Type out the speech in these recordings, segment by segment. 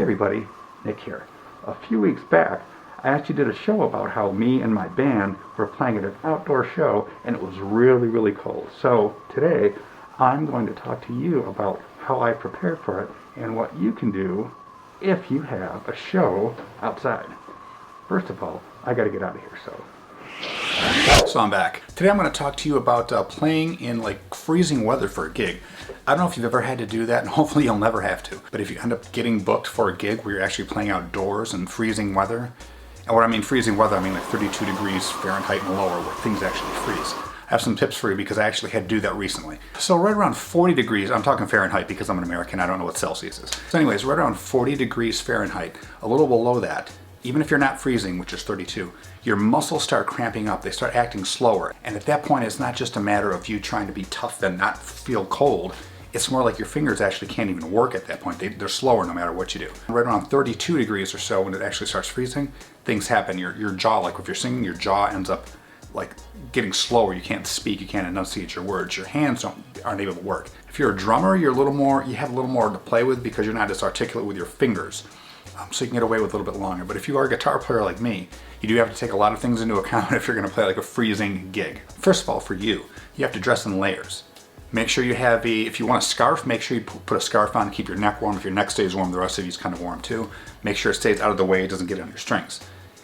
Hey everybody, Nick here. A few weeks back, I actually did a show about how me and my band were playing at an outdoor show and it was really, really cold. So today, I'm going to talk to you about how I prepared for it and what you can do if you have a show outside. First of all, I gotta get out of here, So I'm back. Today I'm going to talk to you about playing in like freezing weather for a gig. I don't know if you've ever had to do that, and hopefully you'll never have to. But if you end up getting booked for a gig where you're actually playing outdoors in freezing weather, and what I mean freezing weather, I mean like 32 degrees Fahrenheit and lower where things actually freeze. I have some tips for you because I actually had to do that recently. So right around 40 degrees, I'm talking Fahrenheit because I'm an American, I don't know what Celsius is. So anyways, right around 40 degrees Fahrenheit, a little below that, even if you're not freezing, which is 32, your muscles start cramping up, they start acting slower. And at that point, it's not just a matter of you trying to be tough and not feel cold. It's more like your fingers actually can't even work at that point. They're slower no matter what you do. Right around 32 degrees or so, when it actually starts freezing, things happen. Your jaw, like if you're singing, your jaw ends up like getting slower. You can't speak, you can't enunciate your words. Your hands aren't able to work. If you're a drummer, you have a little more to play with because you're not as articulate with your fingers. So you can get away with a little bit longer. But if you are a guitar player like me, you do have to take a lot of things into account if you're going to play like a freezing gig. First of all, for you have to dress in layers. Make sure you have if you want a scarf, make sure you put a scarf on to keep your neck warm. If your neck stays warm, the rest of you's kind of warm too. Make sure it stays out of the way, it doesn't get on your strings.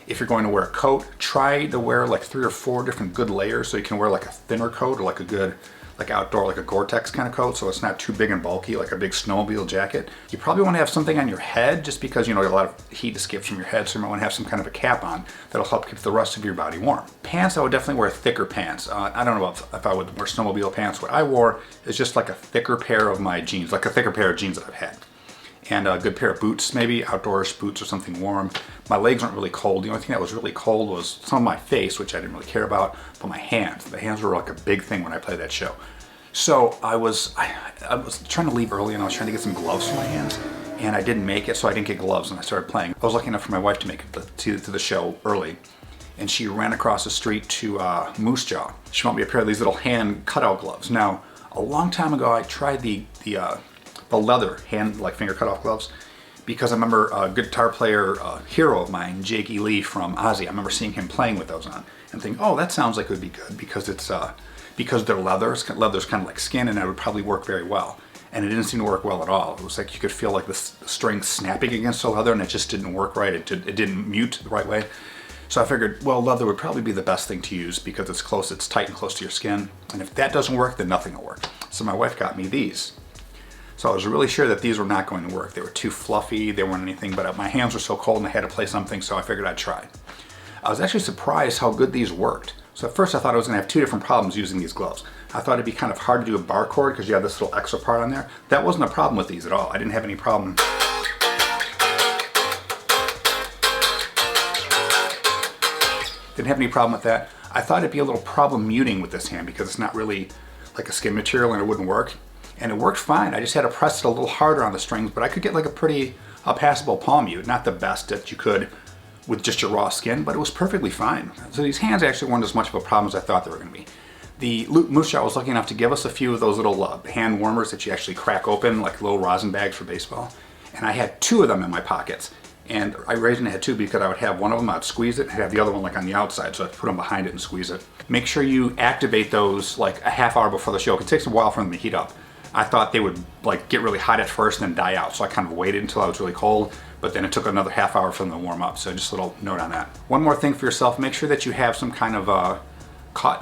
If you're going to wear a coat, try to wear like 3 or 4 different good layers so you can wear like a thinner coat or like a good like outdoor, like a Gore-Tex kind of coat, so it's not too big and bulky, like a big snowmobile jacket. You probably want to have something on your head just because, you know, a lot of heat escapes from your head, so you might want to have some kind of a cap on that'll help keep the rest of your body warm. Pants, I would definitely wear thicker pants. I don't know if I would wear snowmobile pants. What I wore is just like a thicker pair of my jeans, like a thicker pair of jeans that I've had. And a good pair of boots, maybe outdoors boots or something warm. My legs weren't really cold. The only thing that was really cold was some of my face, which I didn't really care about, but my hands. The hands were like a big thing when I played that show. So I was trying to leave early and I was trying to get some gloves for my hands and I didn't make it, so I didn't get gloves and I started playing. I was lucky enough for my wife to make it to the show early, and she ran across the street to Moose Jaw. She bought me a pair of these little hand cutout gloves. Now, a long time ago I tried the leather hand, like finger cutoff gloves, because I remember a guitar player, hero of mine, Jake E. Lee from Ozzy, I remember seeing him playing with those on and thinking, oh, that sounds like it would be good because it's because they're leather's kind of like skin, and it would probably work very well. And it didn't seem to work well at all. It was like you could feel like the string snapping against the leather and it just didn't work right. It didn't mute the right way. So I figured, well, leather would probably be the best thing to use because it's tight and close to your skin. And if that doesn't work, then nothing will work. So my wife got me these. So I was really sure that these were not going to work. They were too fluffy, they weren't anything, but my hands were so cold and I had to play something, so I figured I'd try. I was actually surprised how good these worked. So at first I thought I was going to have 2 different problems using these gloves. I thought it'd be kind of hard to do a bar chord because you have this little extra part on there. That wasn't a problem with these at all. I didn't have any problem. Didn't have any problem with that. I thought it'd be a little problem muting with this hand because it's not really like a skin material and it wouldn't work. And it worked fine. I just had to press it a little harder on the strings, but I could get like a pretty passable palm mute. Not the best that you could with just your raw skin, but it was perfectly fine. So these hands actually weren't as much of a problem as I thought they were going to be. The Moose Jaw was lucky enough to give us a few of those little hand warmers that you actually crack open, like little rosin bags for baseball. And I had 2 of them in my pockets. And I originally had 2 because I would have one of them, I'd squeeze it, and have the other one like on the outside, so I'd put them behind it and squeeze it. Make sure you activate those like a half hour before the show. It takes a while for them to heat up. I thought they would like get really hot at first and then die out, so I kind of waited until I was really cold, but then it took another half hour for them to warm up, so just a little note on that. One more thing for yourself, make sure that you have some kind of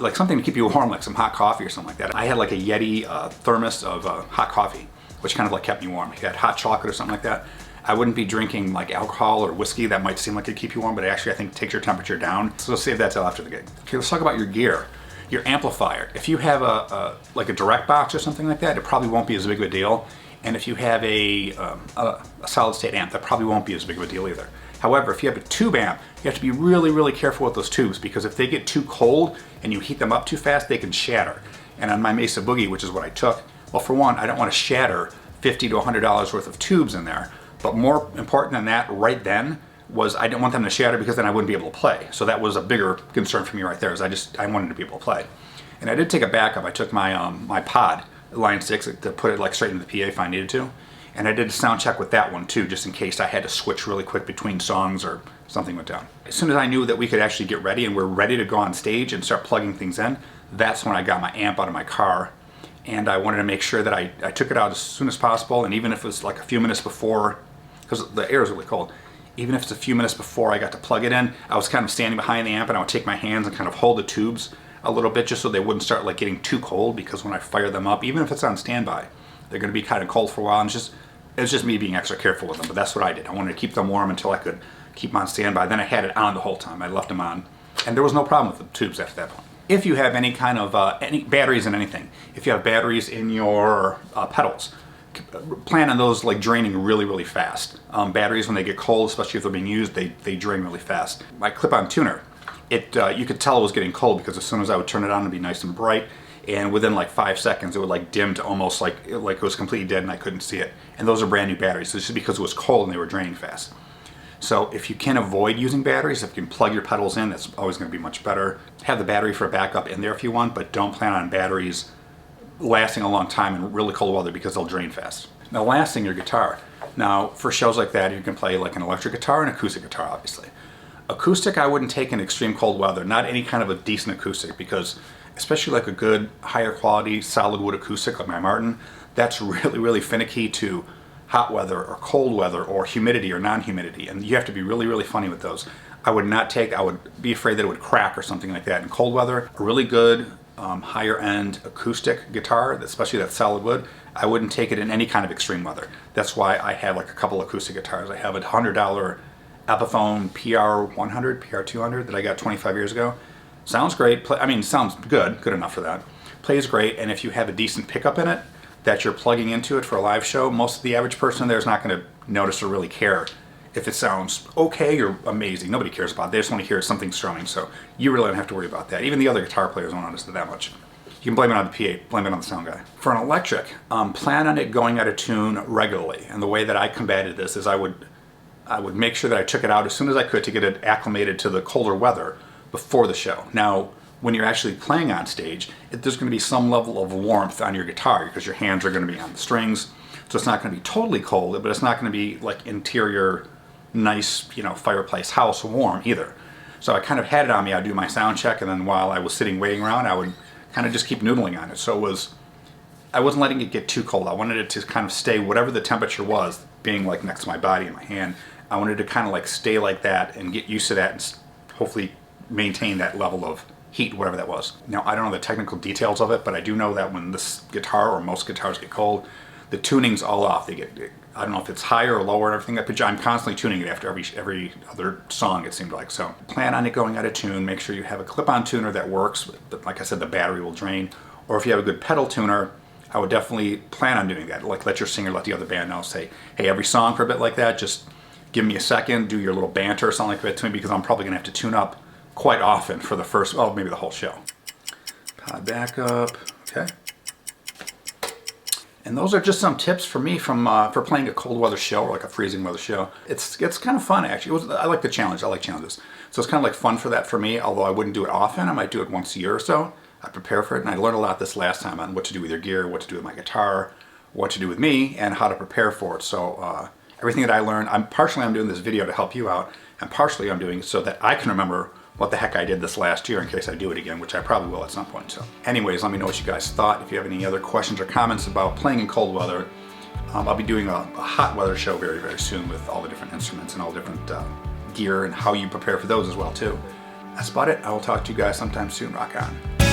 like something to keep you warm, like some hot coffee or something like that. I had like a Yeti thermos of hot coffee, which kind of like kept me warm. If you had hot chocolate or something like that, I wouldn't be drinking like alcohol or whiskey. That might seem like it'd keep you warm, but actually I think takes your temperature down. So save that till after the gig. Okay, let's talk about your gear. Your amplifier. If you have like a direct box or something like that, it probably won't be as big of a deal. And if you have a solid state amp, that probably won't be as big of a deal either. However, if you have a tube amp, you have to be really, really careful with those tubes because if they get too cold and you heat them up too fast, they can shatter. And on my Mesa Boogie, which is what I took, well, for one, I don't want to shatter $50 to $100 worth of tubes in there. But more important than that right then was I didn't want them to shatter because then I wouldn't be able to play. So that was a bigger concern for me right there, is I wanted to be able to play. And I did take a backup. I took my my pod, Line 6, to put it like straight into the PA if I needed to. And I did a sound check with that one too, just in case I had to switch really quick between songs or something went down. As soon as I knew that we could actually get ready and we're ready to go on stage and start plugging things in, that's when I got my amp out of my car. And I wanted to make sure that I took it out as soon as possible, and even if it was like a few minutes before, because the air is really cold, even if it's a few minutes before I got to plug it in, I was kind of standing behind the amp and I would take my hands and kind of hold the tubes a little bit just so they wouldn't start like getting too cold, because when I fire them up, even if it's on standby, they're going to be kind of cold for a while, and it's just me being extra careful with them. But that's what I did. I wanted to keep them warm until I could keep them on standby. Then I had it on the whole time. I left them on, and there was no problem with the tubes after that point. If you have any kind of any batteries in anything, if you have batteries in your pedals, plan on those like draining really, really fast. Batteries, when they get cold, especially if they're being used, they drain really fast. My clip-on tuner, you could tell it was getting cold, because as soon as I would turn it on, it'd be nice and bright, and within like 5 seconds, it would like dim to almost like it was completely dead and I couldn't see it. And those are brand new batteries. So this is because it was cold and they were draining fast. So if you can avoid using batteries, if you can plug your pedals in, that's always going to be much better. Have the battery for a backup in there if you want, but don't plan on batteries lasting a long time in really cold weather, because they'll drain fast. Now, last thing, your guitar. Now, for shows like that, you can play like an electric guitar and acoustic guitar, obviously. Acoustic, I wouldn't take in extreme cold weather, not any kind of a decent acoustic, because especially like a good, higher quality, solid wood acoustic like my Martin, that's really, really finicky to hot weather or cold weather or humidity or non-humidity, and you have to be really, really funny with those. I would be afraid that it would crack or something like that. In cold weather, a really good higher end acoustic guitar, especially that solid wood, I wouldn't take it in any kind of extreme weather. That's why I have like a couple acoustic guitars. I have a $100 Epiphone PR100, PR200 that I got 25 years ago. Sounds great. Sounds good enough for that. Plays great, and if you have a decent pickup in it that you're plugging into it for a live show, most of the average person there is not going to notice or really care if it sounds okay or amazing. Nobody cares about it. They just want to hear something strumming, so you really don't have to worry about that. Even the other guitar players don't notice it that much. You can blame it on the PA, blame it on the sound guy. For an electric, plan on it going out of tune regularly, and the way that I combated this is I would make sure that I took it out as soon as I could to get it acclimated to the colder weather before the show. Now, when you're actually playing on stage, there's going to be some level of warmth on your guitar, because your hands are going to be on the strings, so it's not going to be totally cold, but it's not going to be like interior, nice, fireplace house warm either. So I kind of had it on me. I'd do my sound check, and then while I was sitting waiting around, I would kind of just keep noodling on it. So I wasn't letting it get too cold. I wanted it to kind of stay whatever the temperature was, being like next to my body and my hand. I wanted to kind of like stay like that and get used to that, and hopefully maintain that level of heat, whatever that was. Now, I don't know the technical details of it, but I do know that when this guitar, or most guitars, get cold, the tuning's all off. I don't know if it's higher or lower and everything. I'm constantly tuning it after every other song, it seemed like. So plan on it going out of tune. Make sure you have a clip-on tuner that works, but like I said, the battery will drain. Or if you have a good pedal tuner, I would definitely plan on doing that. Like, let your singer, let the other band know. Say, hey, every song for a bit like that, just give me a second, do your little banter or something like that to me, because I'm probably gonna have to tune up quite often for the first, maybe the whole show. Pod back up, okay. And those are just some tips for me for playing a cold weather show or like a freezing weather show. It's kind of fun, actually. I like the challenge. I like challenges. So it's kind of like fun for me, although I wouldn't do it often. I might do it once a year or so. I prepare for it, and I learned a lot this last time on what to do with your gear, what to do with my guitar, what to do with me, and how to prepare for it. So everything that I learned, I'm doing this video to help you out, and partially I'm doing it so that I can remember what the heck I did this last year in case I do it again, which I probably will at some point. So anyways, let me know what you guys thought. If you have any other questions or comments about playing in cold weather, I'll be doing a hot weather show very, very soon with all the different instruments and all the different gear and how you prepare for those as well too. That's about it. I will talk to you guys sometime soon. Rock on.